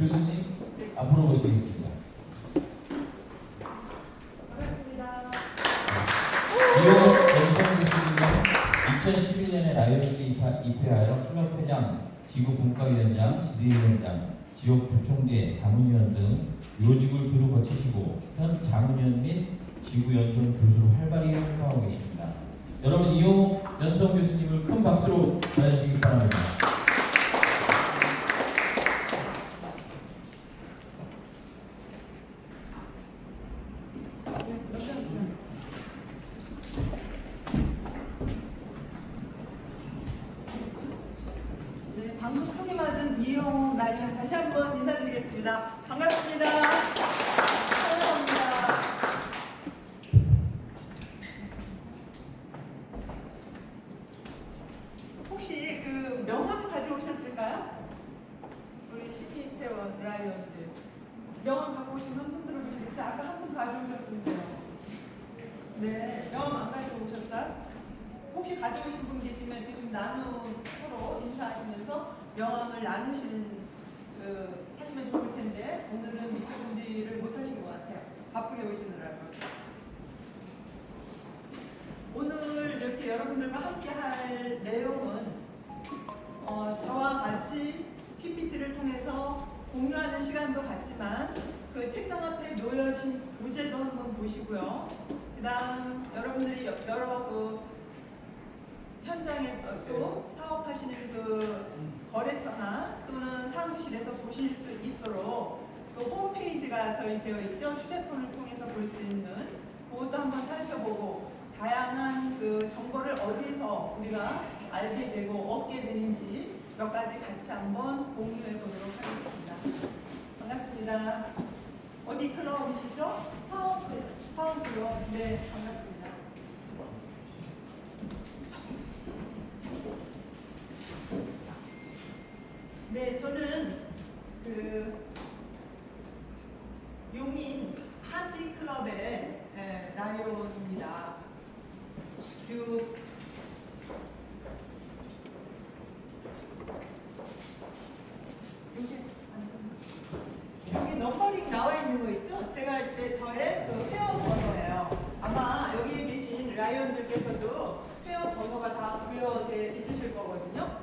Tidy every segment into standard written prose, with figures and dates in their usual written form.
교수님 앞으로 모시겠습니다. 반갑습니다. 이호 연성 교수님은 2011년에 라이온스 입회하여 클럽 회장, 지구 분과위원장, 지도위원장, 지역 부총재, 자문위원 등 요직을 두루 거치시고 현 자문위원 및 지구연구원 교수로 활발히 활동하고 계십니다. 여러분 이호 연성 교수님을 큰 박수로 맞아주시기 바랍니다. 네, 방금 소개받은 이용 라이언 다시 한번 인사드리겠습니다. 반갑습니다. 환영합니다. 혹시 그 명함 가져오셨을까요? 우리 시티태원 라이언들 명함 갖고 오시면 한 분 들어주시겠어요? 아까 한 분 가져오셨는데요. 네, 명함 안 가져오셨어요? 혹시 가져오신 분 계시면 이렇게 좀 서로 인사하시면서 명함을 나누시는 하시면 좋을 텐데 오늘은 미처 준비를 못 하신 것 같아요. 바쁘게 오시느라고. 오늘 이렇게 여러분들과 함께 할 내용은 저와 같이 PPT를 통해서 공유하는 시간도 같지만 그 책상 앞에 놓여진 교재도 한번 보시고요. 그 다음 여러분들이 여러 현장에 또 사업하시는 그 거래처나 또는 사무실에서 보실 수 있도록 그 홈페이지가 저희 되어 있죠. 휴대폰을 통해서 볼 수 있는 그것도 한번 살펴보고 다양한 그 정보를 어디서 우리가 알게 되고 얻게 되는지 몇 가지 같이 한번 공유해 보도록 하겠습니다. 반갑습니다. 어디 클럽이시죠? 파운 클럽. 네, 반갑습니다. 네, 저는 용인 한비클럽의 라이온입니다. 여기 넘버링 나와 있는 거 있죠? 제가 이제 저의 회원 번호예요. 아마 여기 계신 라이온들께서도 회원 번호가 다 부여되어 있으실 거거든요.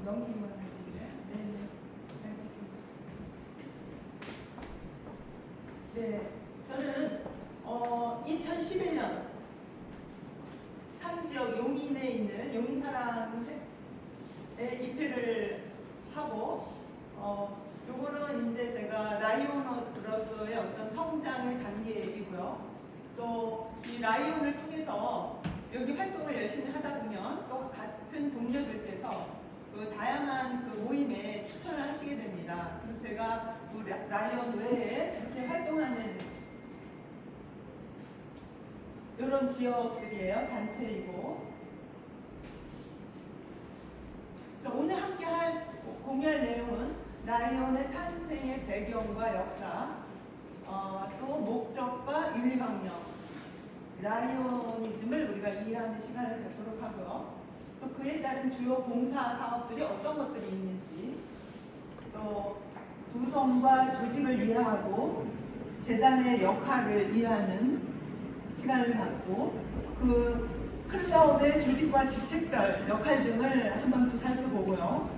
넘기기만 하시네. 네, 알겠습니다. 네, 저는 2011년 상지역 용인에 있는 용인사랑에 입회를 하고 요거는 이제 제가 라이온으로서의 어떤 성장의 단계이고요. 또 이 라이온을 통해서 여기 활동을 열심히 하다 보면 또 같은 동료들께서 다양한 그 모임에 추천을 하시게 됩니다. 그래서 제가 라이온 외에 이렇게 활동하는 이런 지역들이에요. 단체이고. 그래서 오늘 함께 할 공유할 내용은 라이온의 탄생의 배경과 역사, 또 목적과 윤리강령, 라이오니즘을 우리가 이해하는 시간을 갖도록 하고요. 또 그에 따른 주요 봉사 사업들이 어떤 것들이 있는지, 또 구성과 조직을 이해하고 재단의 역할을 이해하는 시간을 갖고 그 클럽의 조직과 직책별 역할 등을 한번 또 살펴보고요.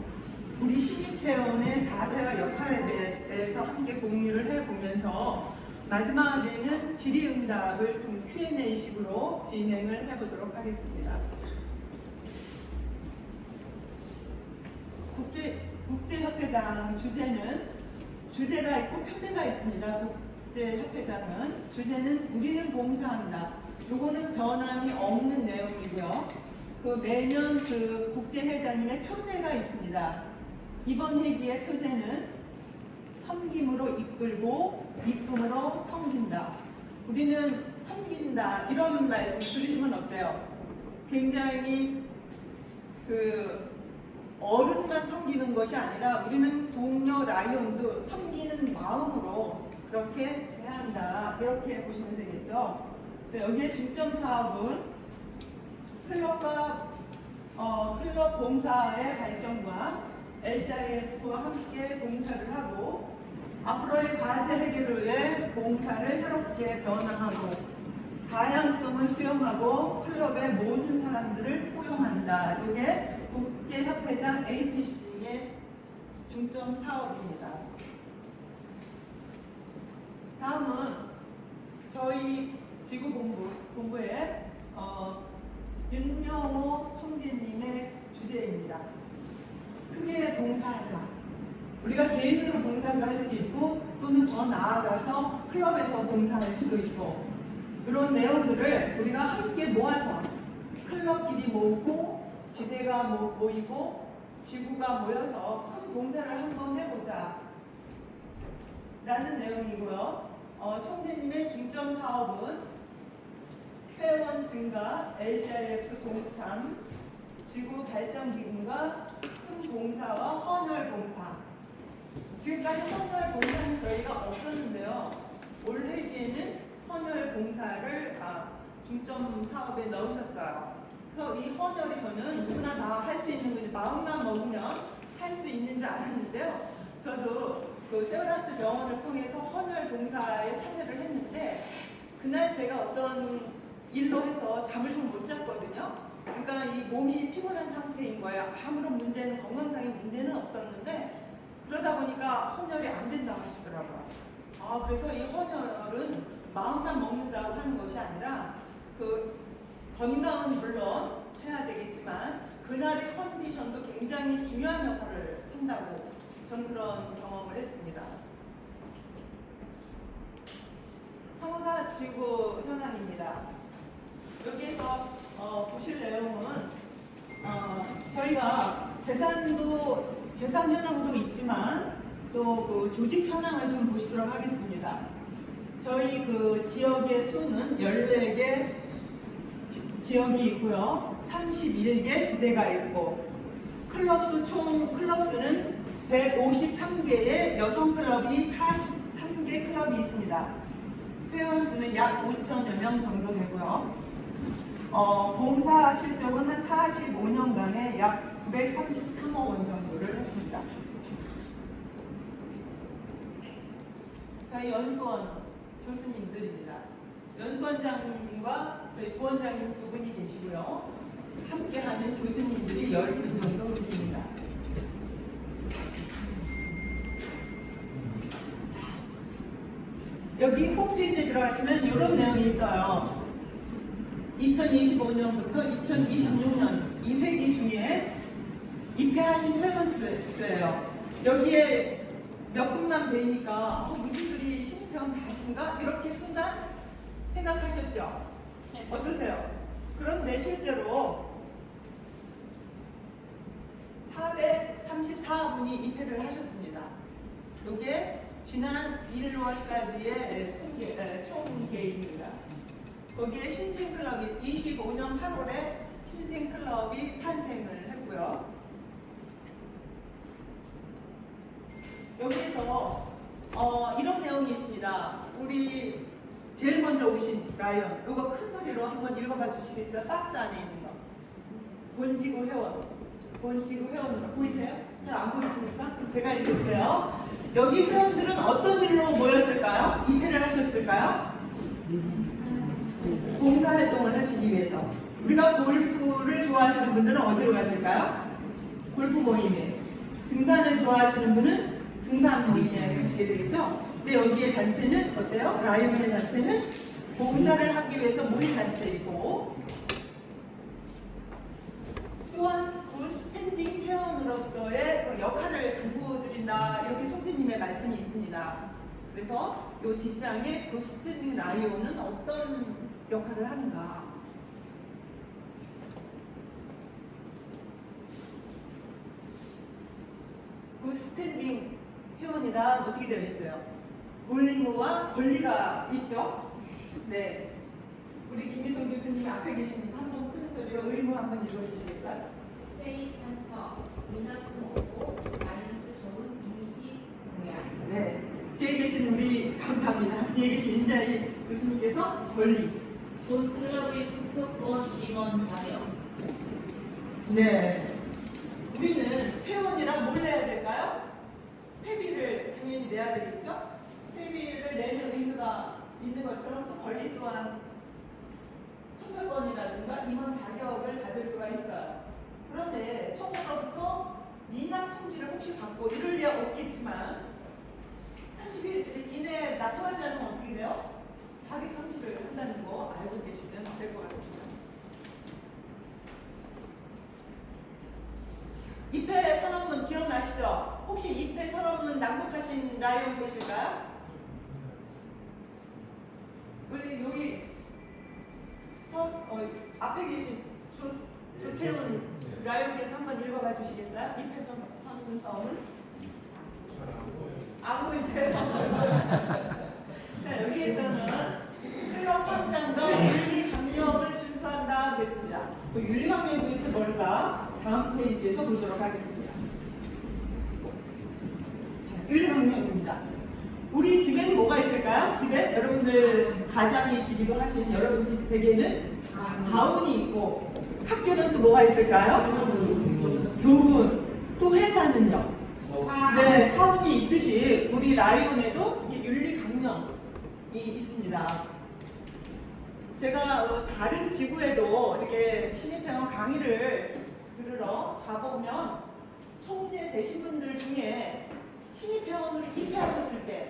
우리 신입회원의 자세와 역할에 대해서 함께 공유를 해보면서 마지막에는 질의응답을 통해서 Q&A식으로 진행을 해보도록 하겠습니다. 국제협회장 주제가 있고 표제가 있습니다. 국제협회장은 주제는 우리는 봉사한다. 요거는 변함이 없는 내용이고요. 그 매년 그 국제회장님의 표제가 있습니다. 이번 회기의 표제는 섬김으로 이끌고 이쁨으로 섬긴다. 우리는 섬긴다. 이런 말씀 들으시면 어때요? 굉장히 어른만 섬기는 것이 아니라 우리는 동료 라이온도 섬기는 마음으로 그렇게 해야 봉사한다. 이렇게 보시면 되겠죠. 그래서 여기에 중점 사업은 클럽과 클럽 봉사의 발전과 LCIF와 함께 봉사를 하고 앞으로의 과제 해결을 위해 봉사를 새롭게 변화하고 다양성을 수용하고 클럽의 모든 사람들을 포용한다. 이게 국제협회장 APC의 중점 사업입니다. 다음은 저희 지구본부의 윤영호 총재님의 주제입니다. 크게 봉사하자. 우리가 개인으로 봉사를 할 수 있고 또는 더 나아가서 클럽에서 봉사할 수도 있고 이런 내용들을 우리가 함께 모아서 클럽끼리 모으고 지대가 모이고 지구가 모여서 큰 봉사를 한번 해보자 라는 내용이고요. 총재님의 중점 사업은 회원 증가, LCIF 동참, 지구 발전 기금과 큰 봉사와 헌혈 봉사. 지금까지 헌혈 봉사는 저희가 없었는데요. 올해에는 헌혈 봉사를 중점 사업에 넣으셨어요. 그래서 이 헌혈이 저는 누구나 다 할 수 있는 거지 마음만 먹으면 할 수 있는 줄 알았는데요. 저도 그 세브란스 병원을 통해서 헌혈 봉사에 참여를 했는데 그날 제가 어떤 일로 해서 잠을 좀 못 잤거든요. 그러니까 이 몸이 피곤한 상태인 거예요. 아무런 문제는 건강상의 문제는 없었는데 그러다 보니까 헌혈이 안 된다고 하시더라고요. 그래서 이 헌혈은 마음만 먹는다고 하는 것이 아니라 그 건강은 물론 해야 되겠지만 그날의 컨디션도 굉장히 중요한 역할을 한다고 전 그런 경험을 했습니다. 성사 지구 현황입니다. 여기에서 보실 내용은 저희가 재산 현황도 있지만 또 그 조직 현황을 좀 보시도록 하겠습니다. 저희 그 지역의 수는 14개 지역이 있고요. 31개 지대가 있고 클럽 수는 153개의 여성 클럽이 43개 클럽이 있습니다. 회원 수는 약 5천여 명 정도 되고요. 봉사 실적은 한 45년간에 약 933억 원 정도를 했습니다. 저희 연수원 교수님들입니다. 연수원장님과 저희 부원장님 두 분이 계시고요. 함께하는 교수님들이 12분 정도 계십니다. 여기 홈페이지에 들어가시면 이런 내용이 떠요. 2025년부터 2026년 이 회기 중에 입회하신 회원 수예요. 여기에 몇 분만 되니까 이분들이 신입회원 다신가? 이렇게 순간 생각하셨죠? 어떠세요? 그런데 실제로 434분이 입회를 하셨습니다. 이게 지난 1월까지의 총 계획입니다. 거기에 신생클럽이 25년 8월에 신생클럽이 탄생을 했고요. 여기에서 이런 내용이 있습니다. 우리 제일 먼저 오신 라이언, 이거 큰 소리로 한번 읽어봐 주시겠어요? 박스 안에 있는 거. 본지구 회원으로 보이세요? 잘 안 보이십니까? 제가 읽을게요. 여기 회원들은 어떤 일로 모였을까요? 입회를 하셨을까요? 봉사활동을 하시기 위해서. 우리가 골프를 좋아하시는 분들은 어디로 가실까요? 골프 모임에. 등산을 좋아하시는 분은 등산 모임에 가시게 되겠죠? 근데 여기에 단체는 어때요? 라이언의 단체는 봉사를 하기 위해서 모인 단체이고 또한 굿스탠딩 회원으로서의 역할을 당부드린다 이렇게 총재님의 말씀이 있습니다. 그래서 이 뒷장에 굿스탠딩 라이온은 어떤 역할을 하는가? 굿스탠딩 회원이란 어떻게 되어 있어요? 의무와 권리가 있죠? 네. 우리 김미성 교수님 앞에 계시니까 한번 큰 소리로 의무 한번 읽어주시겠어요? 회의 참석, 문화 프로고, 마이너스 좋은 이미지 공약. 네. 뒤에 계신 우리 감사합니다. 뒤에 계신 임자희 교수님께서 권리. 본클럽의 투표권 임원 자격. 네. 우리는 회원이랑 뭘 내야 될까요? 회비를 당연히 내야 되겠죠? 회비를 내는 의무가 있는 것처럼 또 권리 또한 투표권이라든가 임원 자격을 받을 수가 있어요. 그런데 총무로부터 미납 통지를 혹시 받고 이럴 리야 없겠지만 30일 이내에 납부하지 않으면 어떻게 돼요? 자격 선수를 한다는 거 알고 계시면 될 것 같습니다. 입회 선언문 기억나시죠? 혹시 입회 선언문 낭독하신 라이온 계실까요? 우리 여기 앞에 계신 조태훈 라이온께서 한번 읽어봐 주시겠어요? 입회 선언문? 안 보이세요? 자, 여기에서는 클럽 헌장과 윤리 강령을 준수한다 그랬습니다. 그 윤리 강령이 도대체 뭘까? 다음 페이지에서 보도록 하겠습니다. 자, 윤리 강령입니다. 우리 집엔 뭐가 있을까요? 집에 여러분들 가장이시기도 하신 여러분 집 댁에는 가훈이 있고, 학교는 또 뭐가 있을까요? 교훈. 또 회사는요? 네, 사원이 있듯이 우리 라이온에도 윤리 강령이 있습니다. 제가 다른 지구에도 이렇게 신입회원 강의를 들으러 가보면 총재 되신 분들 중에 신입회원으로 입회하셨을 때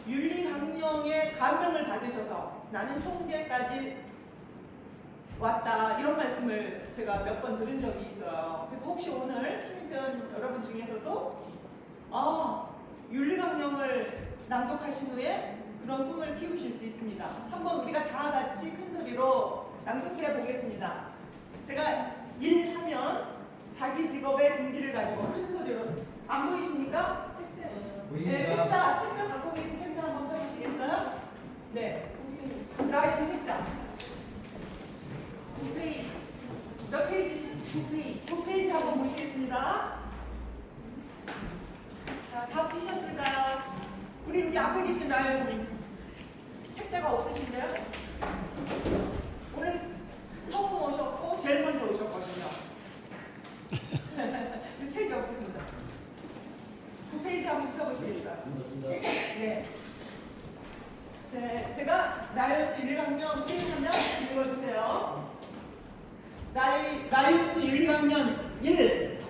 윤리 강령의 감명을 받으셔서 나는 총재까지 왔다 이런 말씀을 제가 몇 번 들은 적이 있어요. 그래서 혹시 오늘 신입회원 여러분 중에서도 윤리강령을 낭독하신 후에 그런 꿈을 키우실 수 있습니다. 한번 우리가 다 같이 큰 소리로 낭독해 보겠습니다. 제가 일하면 자기 직업의 공지를 가지고 큰 소리로. 안 보이십니까? 네, 책자 갖고 계신 책자 한번 펴보시겠어요? 네, 라이언 책자. 9페이지. 몇 페이지? 9페이지. 9페이지 한번 보시겠습니다. 자, 다 피셨을까요? 우리 여기 앞에 계신 라이언님 책자가 없으신데요? 오늘 처음 오셨고 제일 먼저 오셨거든요. 그 책이 없으십니다. 9페이지 한번 펴보시겠어요? 네. 제가 라이언스 윤리강령 1하면 읽어주세요. 라이언스 윤리강령 1.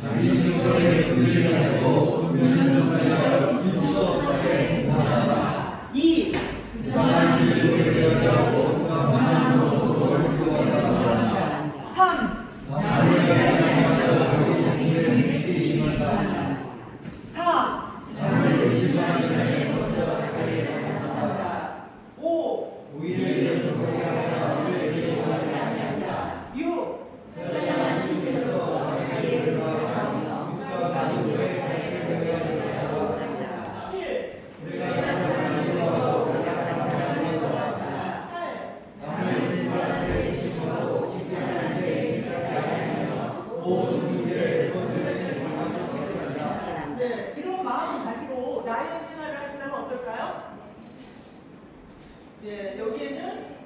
자기 직업의 분리를 하고 면접자를 인수업자에 인사하라. 2. 부당한 일을 제어하고 부당한 모습을 주고받는다. 3. 남을 대하여 자기 책임을 지키면서 4. 남을 의심하는 자에 먼저 자기를 하라. 5. 우리를 부족하게 하여 우리를 이용하지 아니한다. 6. 선량한 신께서 자기를 바라며 국가가 누구의 사회를 대하여 7. 우리가 사랑하는 것과 우리가 사랑하는 것과 8. 남을 인간한테 지키고 지키자는데 지키지 아니하며 모든 문제를 건설에 책임하는 것이다. 네, 이런 마음 가지고 라이언 생활을 하신다면 어떨까요? 예, 여기에는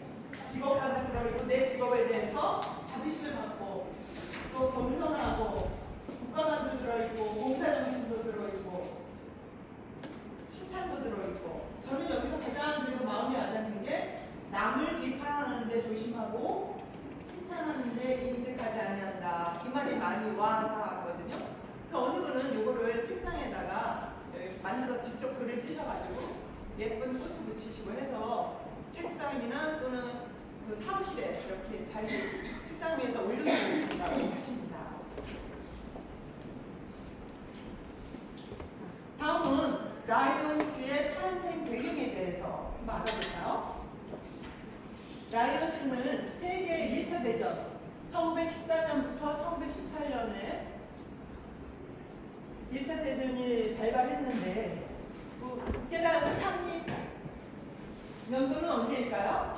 직업관을 들어있고 내 직업에 대해서 자부심을 갖고 또 겸손하고 국가관도 들어있고 봉사정신도 들어있고 칭찬도 들어있고 저는 여기서 가장 그래도 마음에 와닿는 게 남을 비판하는데 조심하고 칭찬하는데 인색하지 아니한다. 이 말이 많이 와닿았거든요. 그래서 어느 분은 이거를 책상에다가 만들어서 직접 글을 쓰셔가지고 예쁜 꽃도 붙이시고 해서 책상이나 또는 그 사무실에 이렇게 자기 책상 위에다 올려놓는다고 하십니다. 다음은 라이언스의 탄생 배경에 대해서 한번 알아볼까요? 라이언스는 세계 1차 대전 1914년부터 1918년에 1차 대전이 발발했는데 국제라이언스 창립 연도는 언제일까요?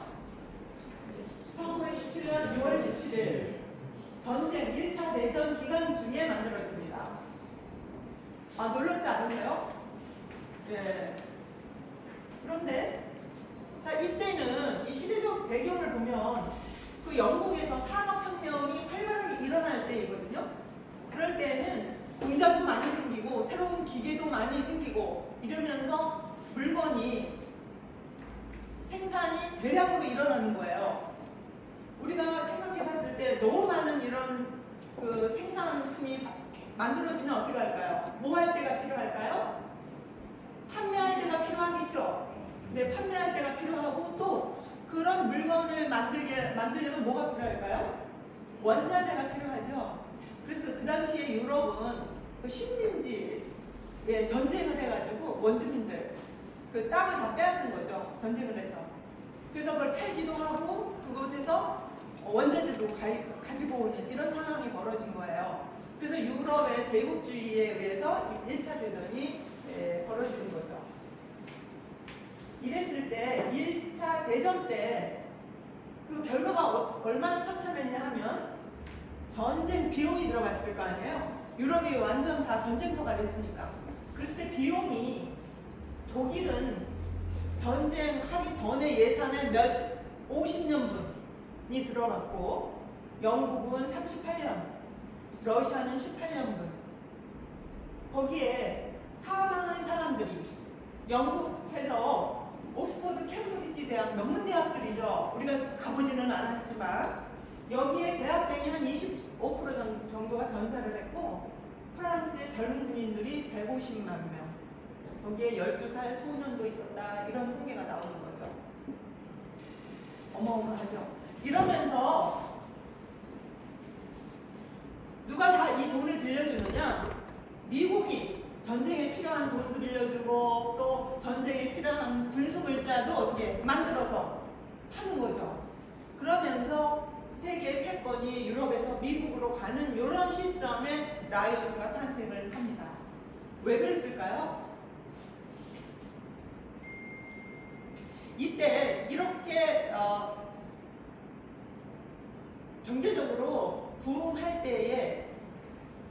1917년 6월 17일 전쟁 1차 대전 기간 중에 만들어집니다. 놀랍지 않으세요? 네. 그런데 자 이때는 이 시대적 배경을 보면 그 영국에서 산업혁명이 활발하게 일어날 때이거든요. 그럴 때는 공장도 많이 생기고 새로운 기계도 많이 생기고 이러면서 물건이 생산이 대량으로 일어나는 거예요. 우리가 생각해 봤을 때 너무 많은 이런 그 생산품이 만들어지면 어떻게 할까요? 뭐 할 때가 필요할까요? 판매할 때가 필요하겠죠. 네, 판매할 때가 필요하고 또 그런 물건을 만들려면 뭐가 필요할까요? 원자재가 필요하죠. 그래서 그 당시에 유럽은 그 식민지에 전쟁을 해가지고 원주민들 그 땅을 다 빼앗는 거죠. 전쟁을 해서. 그래서 그걸 팔기도 하고 그곳에서 원자재도 가지고 오는 이런 상황이 벌어진 거예요. 그래서 유럽의 제국주의에 의해서 1차 대전이 벌어지는 거죠. 이랬을 때 1차 대전 때 그 결과가 얼마나 처참했냐 하면 전쟁 비용이 들어갔을 거 아니에요. 유럽이 완전 다 전쟁터가 됐으니까. 그랬을 때 비용이 독일은 전쟁하기 전에 예산에 50년분이 들어갔고 영국은 38년, 러시아는 18년분. 거기에 사망한 사람들이 영국에서 옥스퍼드 캠브리지 대학 명문대학들이죠. 우리가 가보지는 않았지만 여기에 대학생이 한 25% 정도가 전사를 했고 프랑스의 젊은 군인들이 150만 명. 여기에 12살 소년도 있었다. 이런 통계가 나오는 거죠. 어마어마하죠. 이러면서 누가 다 이 돈을 빌려주느냐? 미국이 전쟁에 필요한 돈도 빌려주고 또 전쟁에 필요한 군수물자도 어떻게 만들어서 파는 거죠. 그러면서 세계의 패권이 유럽에서 미국으로 가는 이런 시점에 라이언스가 탄생을 합니다. 왜 그랬을까요? 이때 이렇게 경제적으로 부흥할 때에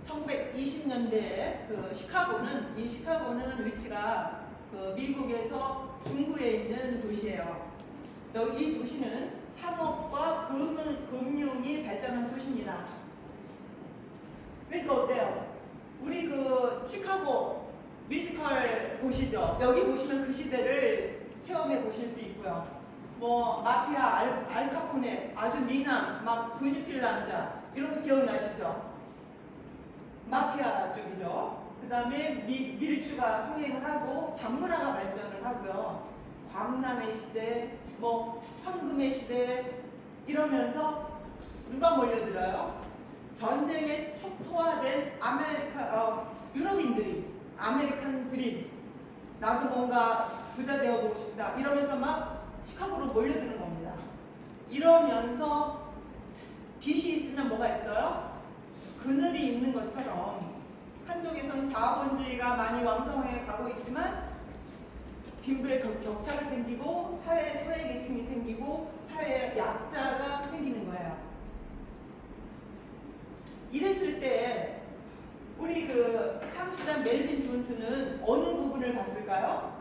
1920년대에 그 시카고는 위치가 그 미국에서 중부에 있는 도시예요. 여기 이 도시는 상업과 금융이 발전한 도시입니다. 그러니까 어때요? 우리 그 시카고 뮤지컬 보시죠? 여기 보시면 그 시대를 체험해 보실 수 있고요. 뭐 마피아, 알카포네, 아주 미남, 막 근육질 남자 이런 거 기억나시죠? 마피아 쪽이죠. 그 다음에 밀주가 성행을 하고 반문화가 발전을 하고요. 광란의 시대, 뭐 황금의 시대 이러면서 누가 몰려들어요? 전쟁에 촉토화된 유럽인들이 아메리칸 드림, 나도 뭔가 부자 되어보고 싶다 이러면서 막 시카고로 몰려드는 겁니다. 이러면서 빛이 있으면 뭐가 있어요? 그늘이 있는 것처럼 한쪽에서는 자본주의가 많이 왕성하게 가고 있지만 빈부의 격차가 생기고 사회에 소외계층이 생기고 사회에 약자가 생기는 거예요. 이랬을 때 우리 그 창시자 멜빈 존스는 어느 부분을 봤을까요?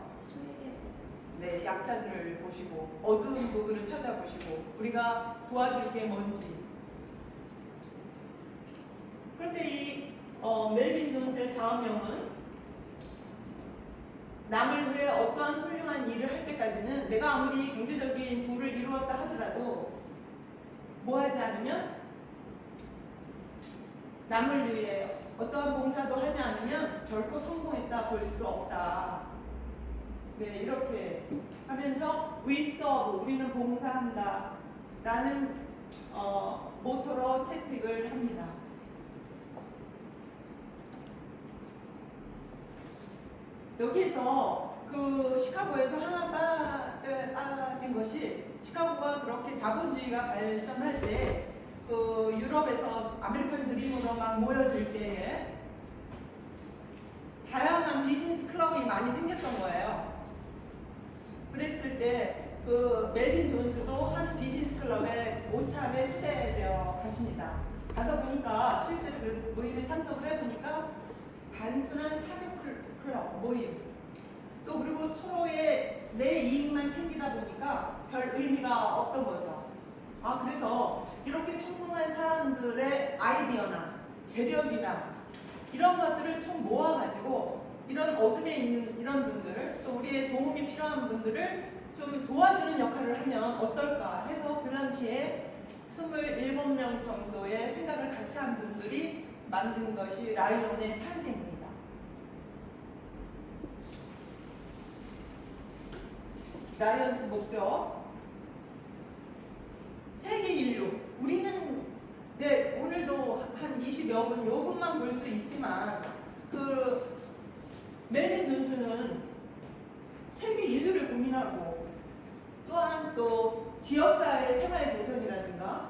네, 약자들을 보시고 어두운 부분을 찾아보시고 우리가 도와줄 게 뭔지. 그런데 이 멜빈 존스의 좌우명은 남을 위해 어떠한 훌륭한 일을 할 때까지는 내가 아무리 경제적인 부를 이루었다 하더라도 뭐 하지 않으면 남을 위해 어떠한 봉사도 하지 않으면 결코 성공했다 볼 수 없다. 네, 이렇게 하면서 We serve, 우리는 봉사한다 라는 모토로 채택을 합니다. 여기에서 그 시카고에서 하나 빠진 것이 시카고가 그렇게 자본주의가 발전할 때 그 유럽에서 아메리칸 드림으로 막 모여들 때에 다양한 비즈니스 클럽이 많이 생겼던 거예요. 그랬을 때 그 멜빈 존스도 한 비즈니스 클럽에 모참에 초대되어 가십니다. 가서 보니까 실제로 그 모임에 참석을 해보니까 단순한 사교 클럽 모임 또 그리고 서로의 내 이익만 챙기다 보니까 별 의미가 없던 거죠. 그래서 이렇게 성공한 사람들의 아이디어나 재력이나 이런 것들을 좀 모아가지고 이런 어둠에 있는 이런 분들, 또 우리의 도움이 필요한 분들을 좀 도와주는 역할을 하면 어떨까 해서 그 당시에 27명 정도의 생각을 같이 한 분들이 만든 것이 라이온의 탄생입니다. 라이온스 목적, 세계 인류. 우리는 오늘도 한 20여 분, 요 분만 볼 수 있지만 그 멜빈 존슨은 세계 인류를 고민하고 또한 또 지역사회 생활 개선이라든가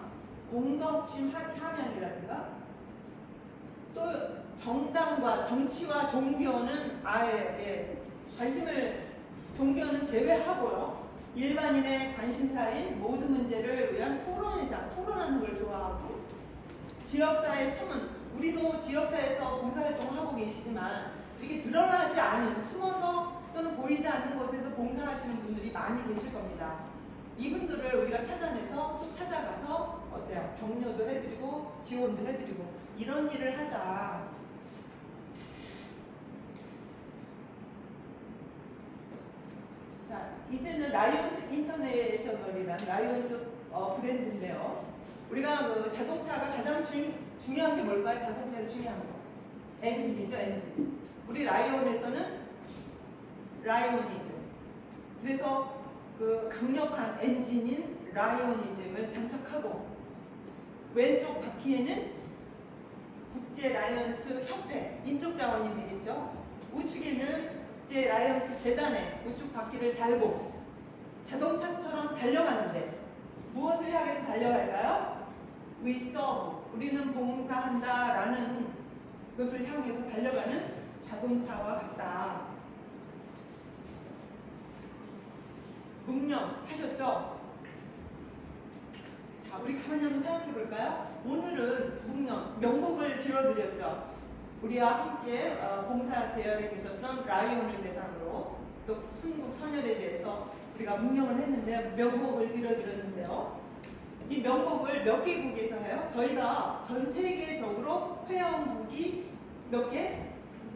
공덕심 함양이라든가 또 정당과 정치와 종교는 아예 종교는 제외하고요. 일반인의 관심사인 모든 문제를 위한 토론하는 걸 좋아하고 지역사회 숨은, 우리도 지역사회에서 봉사활동을 하고 계시지만 이게 드러나지 않은, 숨어서 또는 보이지 않는 곳에서 봉사하시는 분들이 많이 계실 겁니다. 이분들을 우리가 찾아내서 또 찾아가서 어때요? 격려도 해드리고 지원도 해드리고 이런 일을 하자. 자, 이제는 라이온스 인터내셔널이라는 라이온스 브랜드인데요. 우리가 그 자동차가 가장 중요한 게 뭘까요? 자동차에서 중요한 거. 엔진이죠, 엔진. 우리 라이온에서는 라이오니즘. 그래서 그 강력한 엔진인 라이오니즘을 장착하고 왼쪽 바퀴에는 국제 라이온스 협회, 인적 자원이 되겠죠. 우측에는 국제 라이온스 재단의 우측 바퀴를 달고 자동차처럼 달려가는데 무엇을 향해서 달려갈까요? We serve, 우리는 봉사한다라는 것을 향해서 달려가는 자동차와 같다. 묵념 하셨죠? 자, 우리 가만히 한번 생각해 볼까요? 오늘은 묵념, 명복을 빌어드렸죠. 우리와 함께 봉사 대열에 계셨던 라이온을 대상으로 또 순국 선열에 대해서 우리가 묵념을 했는데 명복을 빌어드렸는데요. 이 명복을 몇 개국에서 해요? 저희가 전 세계적으로 회원국이 몇 개?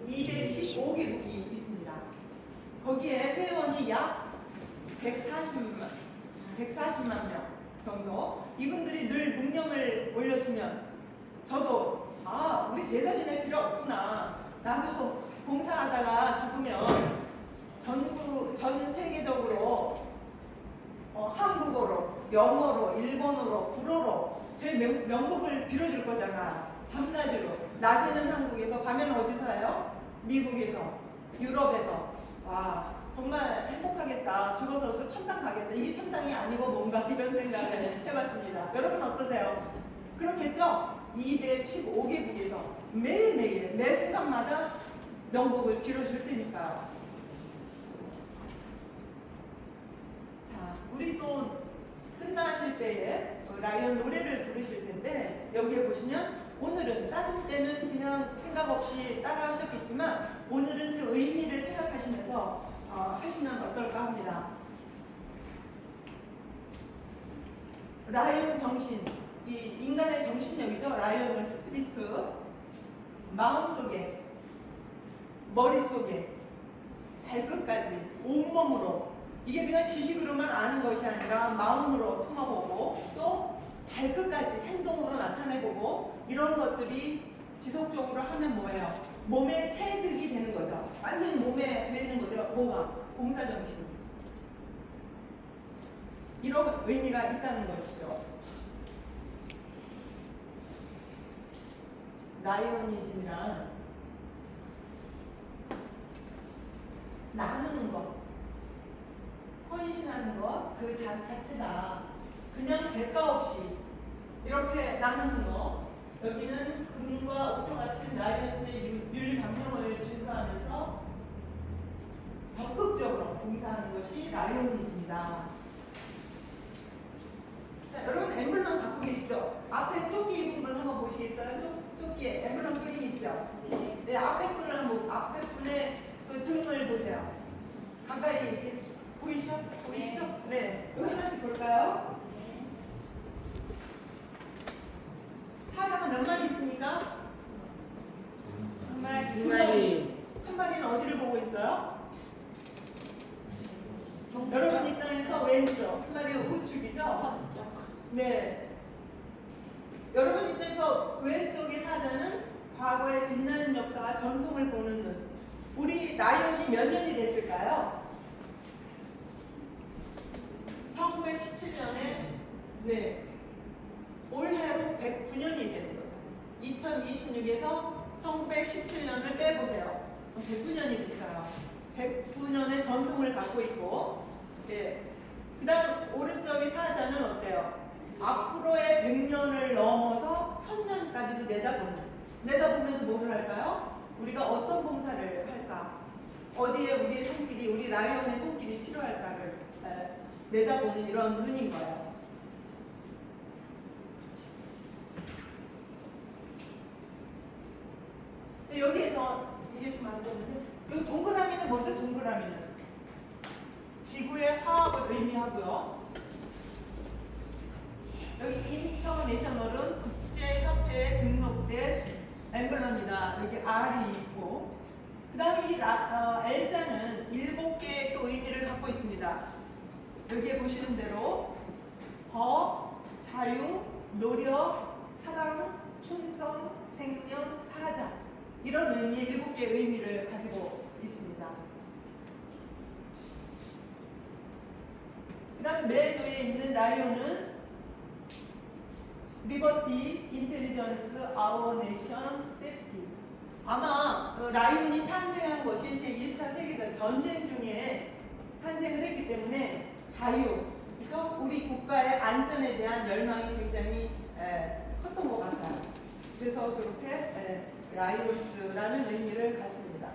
215개국이 있습니다. 거기에 회원이 약 140만 명 정도. 이분들이 늘 묵념을 올려주면 저도 우리 제사 지낼 필요 없구나. 나도 봉사하다가 죽으면 전 세계적으로 한국어로, 영어로, 일본어로, 불어로 제 명복을 빌어줄 거잖아. 밤낮으로. 낮에는 한국에서, 밤에는 어디서 해요? 미국에서, 유럽에서. 와, 정말 행복하겠다. 죽어서 또 천당 가겠다. 이게 천당이 아니고 뭔가 이런 생각을 해봤습니다. 여러분 어떠세요? 그렇겠죠? 215개국에서 매일매일 매 순간마다 명복을 빌어줄 테니까요. 자, 우리 또 끝나실 때에 라이온 노래를 부르실 텐데 여기에 보시면 오늘은, 다른 때는 그냥 생각 없이 따라하셨겠지만 오늘은 그 의미를 생각하시면서 하시면 어떨까 합니다. 라이온 정신, 이 인간의 정신력이죠. 라이온의 스피리트, 마음속에, 머릿속에, 발끝까지 온몸으로, 이게 그냥 지식으로만 아는 것이 아니라 마음으로 품어보고 또 발끝까지 행동으로 나타내보고 이런 것들이 지속적으로 하면 뭐예요? 몸에 체득이 되는 거죠. 완전히 몸에 배는 거죠. 뭐가? 봉사정신. 이런 의미가 있다는 것이죠. 라이오니즘이란 나누는 것, 헌신하는 것, 그 자체가 그냥 대가 없이 이렇게 나누는 것. 여기는 금과 옥토 같은 라이온스의 윤리방향을 준수하면서 적극적으로 봉사하는 것이 라이오니즘이다. 자, 여러분 엠블럼 갖고 계시죠? 앞에 조끼 입은 분 한번 보시겠어요? 조끼에 엠블럼 그림 있죠? 네, 앞에 분의 그 등을 보세요. 가까이 이렇게 보이시죠? 네. 이거 하나씩 볼까요? 사자가 몇 마리 있습니까? 정말 두 마리. 한 마리는 어디를 보고 있어요? 여러분 입장에서 왼쪽, 한 마리는 우측이죠? 네. 여러분 입장에서 왼쪽의 사자는 과거의 빛나는 역사와 전통을 보는 눈. 우리 라이온이 몇 년이 됐을까요? 1917년에 네. 올해로 109년이 되는 거죠. 2026에서 1917년을 빼보세요. 109년이 됐어요. 109년의 전통을 갖고 있고, 예. 그 다음 오른쪽의 사자는 어때요? 앞으로의 100년을 넘어서 1000년까지도 내다보면서 뭐를 할까요? 우리가 어떤 봉사를 할까? 어디에 우리의 손길이, 우리 라이온의 손길이 필요할까를 내다보는 이런 눈인 거예요. 여기에서 이게 좀 안 되는데, 이 동그라미는 뭐죠? 동그라미는 지구의 화합을 의미하고요. 여기 인터내셔널은 국제협회에 등록된 엠블럼이다. 여기 R이 있고, 그 다음에 이 L자는 7개의 또 의미를 갖고 있습니다. 여기에 보시는 대로 법, 자유, 노력, 사랑, 충성, 생명, 사자, 이런 의미의 7개의 의미를 가지고 있습니다. 그 다음 맨 위에 있는 라이온은 리버티, 인텔리전스, 아워 네이션, 세프티. 아마 라이온이 탄생한 것이 제1차 세계대전 전쟁 중에 탄생을 했기 때문에 자유, 그죠? 우리 국가의 안전에 대한 열망이 굉장히 컸던 것 같아요. 그래서 저렇게 라이온스라는 의미를 갖습니다.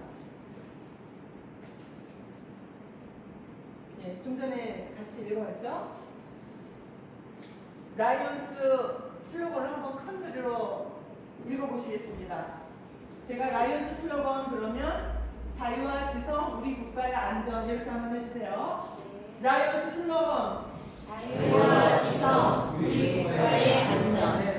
예, 좀 전에 같이 읽어봤죠? 라이온스 슬로건을 한번 큰 소리로 읽어보시겠습니다. 제가 라이온스 슬로건 그러면 자유와 지성, 우리 국가의 안전 이렇게 한번 해주세요. 라이온스 슬로건 자유와 지성, 우리 국가의 안전. 네.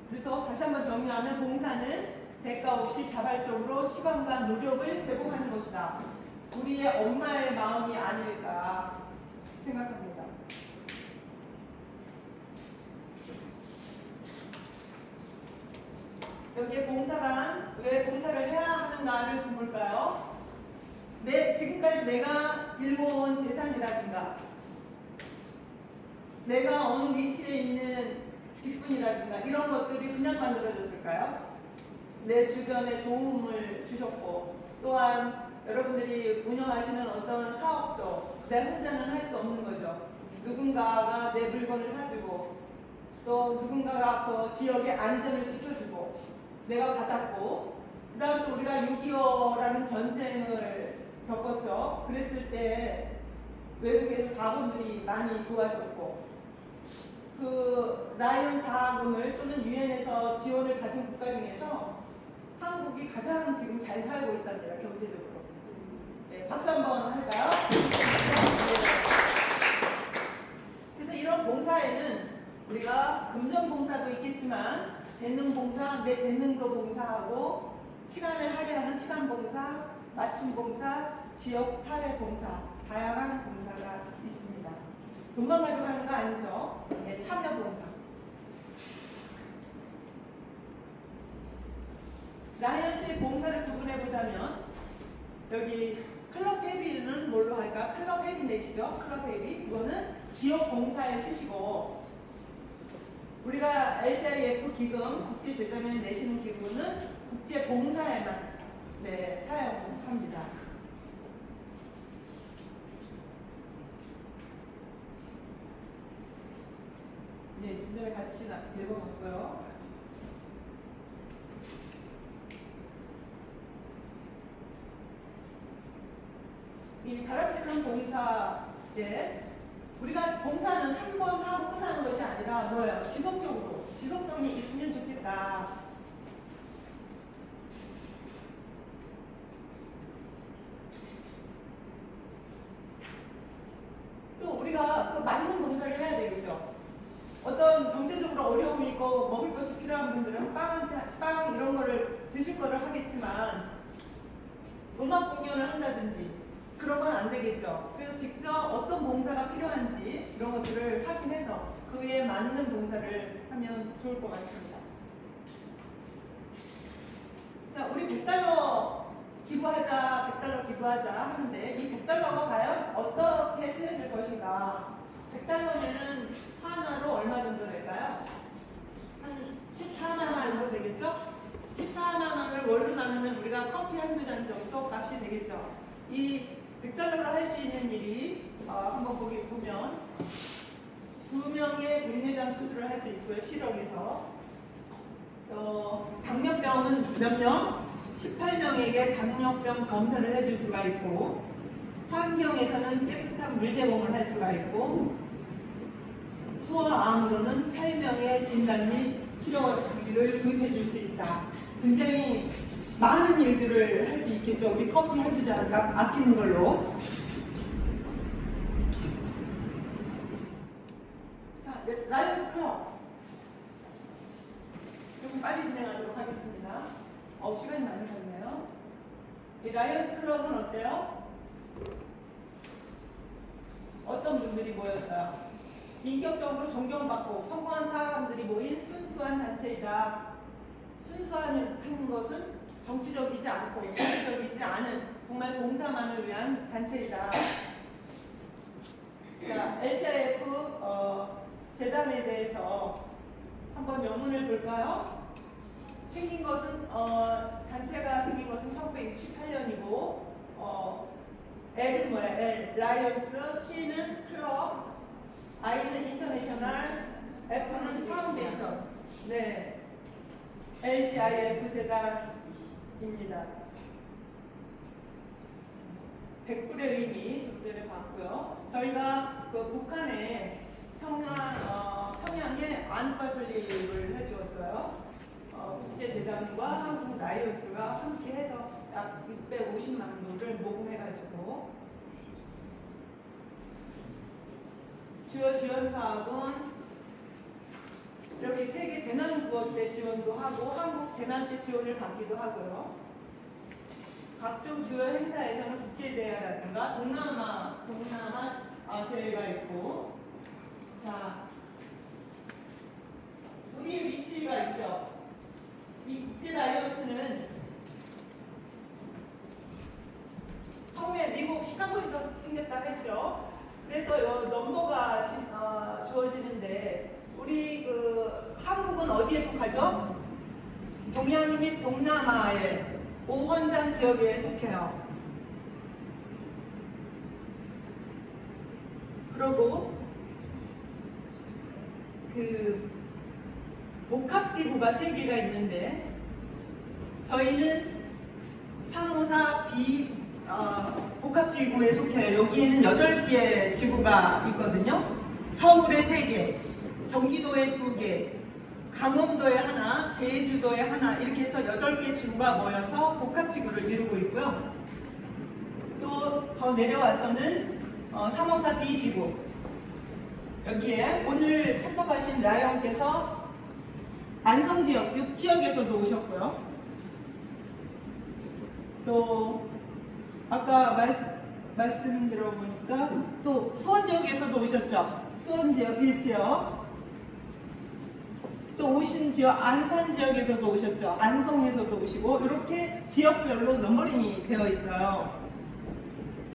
그래서 다시 한번 정리하면 봉사는 대가 없이 자발적으로 시간과 노력을 제공하는 것이다. 우리의 엄마의 마음이 아닐까 생각합니다. 여기에 봉사란 왜 봉사를 해야 하는가를 좀 볼까요? 지금까지 내가 일궈온 재산이라든가 내가 어느 위치에 있는 직분이라든가 이런 것들이 그냥 만들어졌을까요? 내 주변에 도움을 주셨고, 또한 여러분들이 운영하시는 어떤 사업도 내 혼자는 할 수 없는 거죠. 누군가가 내 물건을 사주고, 또 누군가가 그 지역의 안전을 지켜주고 내가 받았고, 그 다음 또 우리가 6.25라는 전쟁을 겪었죠. 그랬을 때 외국에서 자본들이 많이 도와줬고, 그 라이온 자금을 또는 유엔에서 지원을 받은 국가 중에서 한국이 가장 지금 잘 살고 있답니다. 경제적으로. 네, 박수 한번 할까요? 그래서 이런 봉사에는 우리가 금전봉사도 있겠지만 재능봉사, 내 재능도 봉사하고, 시간을 할애하는 시간봉사, 맞춤봉사, 지역사회봉사, 다양한 봉사가 있습니다. 돈만 가지고 하는 거 아니죠? 네, 참여봉사. 라이언스의 봉사를 구분해보자면, 여기 클럽 헤비는 뭘로 할까? 클럽 헤비넷이죠? 클럽 헤비. 이거는 지역 봉사에 쓰시고, 우리가 LCIF 기금, 국제재단에 내시는 기금은 국제 봉사에만 사용합니다. 네, 좀 전에 같이 읽어봤고요. 이 바람직한 봉사제, 우리가 봉사는 한 번 하고 끝나는 것이 아니라 뭐예요? 지속적으로, 지속성이 있으면 좋겠다. 우리가 그 맞는 봉사를 해야 되겠죠. 어떤 경제적으로 어려움이 있고 먹을 것이 필요한 분들은 빵 이런 거를 드실 거를 하겠지만 음악 공연을 한다든지 그런 건 안 되겠죠. 그래서 직접 어떤 봉사가 필요한지 이런 것들을 확인해서 그에 맞는 봉사를 하면 좋을 것 같습니다. 자, 우리 100달러 기부하자, 100달러 기부하자 하는데 이 100달러가 과연 어떻게 쓰여질 것인가? 100달러면은 하나로 얼마 정도 될까요? 한 14만 원 정도 되겠죠? 14만 원을 월로 나누면 우리가 커피 한두 잔 정도 값이 되겠죠? 이 100달러로 할 수 있는 일이 한번 보면 2명의 백내장 수술을 할 수 있고요. 실업에서 당뇨병은 몇 명? 18명에게 당뇨병 검사를 해줄 수가 있고 환경에서는 깨끗한 물 제공을 할 수가 있고 소아암으로는 8명의 진단 및 치료 장비를 구입해 줄 수 있다. 굉장히 많은 일들을 할 수 있겠죠. 우리 커피 한두 잔 아끼는 걸로. 자, 라이언스 클럽. 조금 빨리 진행하도록 하겠습니다. 시간이 많이 갔네요. 이 라이언스 클럽은 어때요? 어떤 분들이 모였어요? 인격적으로 존경받고 성공한 사람들이 모인 순수한 단체이다. 순수한 것은 정치적이지 않고 정치적이지 않은 정말 봉사만을 위한 단체이다. 자, LCIF 재단에 대해서 한번 영문을 볼까요? 생긴 것은 단체가 생긴 것은 1968년이고 L은 뭐야? L 라이언스, C는 클럽, I는 인터내셔널, F는 파운데이션. 네, LCIF 재단입니다. 100불의 의미 좀 전에 봤고요. 저희가 그 북한에 평양에 안과 설립을 해주었어요. 국제재단과 한국 라이언스가 함께해서 약 650만 불을 모금해가지고 주요 지원 사업은 이렇게 세계 재난구호 때 지원도 하고 한국 재난 때 지원을 받기도 하고요. 각종 주요 행사에서는 국제대회라든가 동남아 대회가 있고, 자, 우리의 위치가 있죠. 이 국제 라이언스는 처음에 미국 시카고에서 생겼다 했죠. 그래서 요 넘버가 주어지는데 우리 그 한국은 어디에 속하죠? 동양 및 동남아의 오헌장 지역에 속해요. 그리고 그 복합지구가 3개가 있는데 저희는 354B 복합지구에 속해요. 여기에는 8개 지구가 있거든요. 서울에 3개, 경기도에 2개, 강원도에 하나, 제주도에 하나 이렇게 해서 8개 지구가 모여서 복합지구를 이루고 있고요. 또 더 내려와서는 354B 지구, 여기에 오늘 참석하신 라이언께서 안성지역 6지역에서도 오셨고요. 또 아까 말씀드려보니까 또 수원지역에서도 오셨죠. 수원지역 1지역. 또 오신 지역 안산지역에서도 오셨죠. 안성에서도 오시고 이렇게 지역별로 넘버링이 되어 있어요.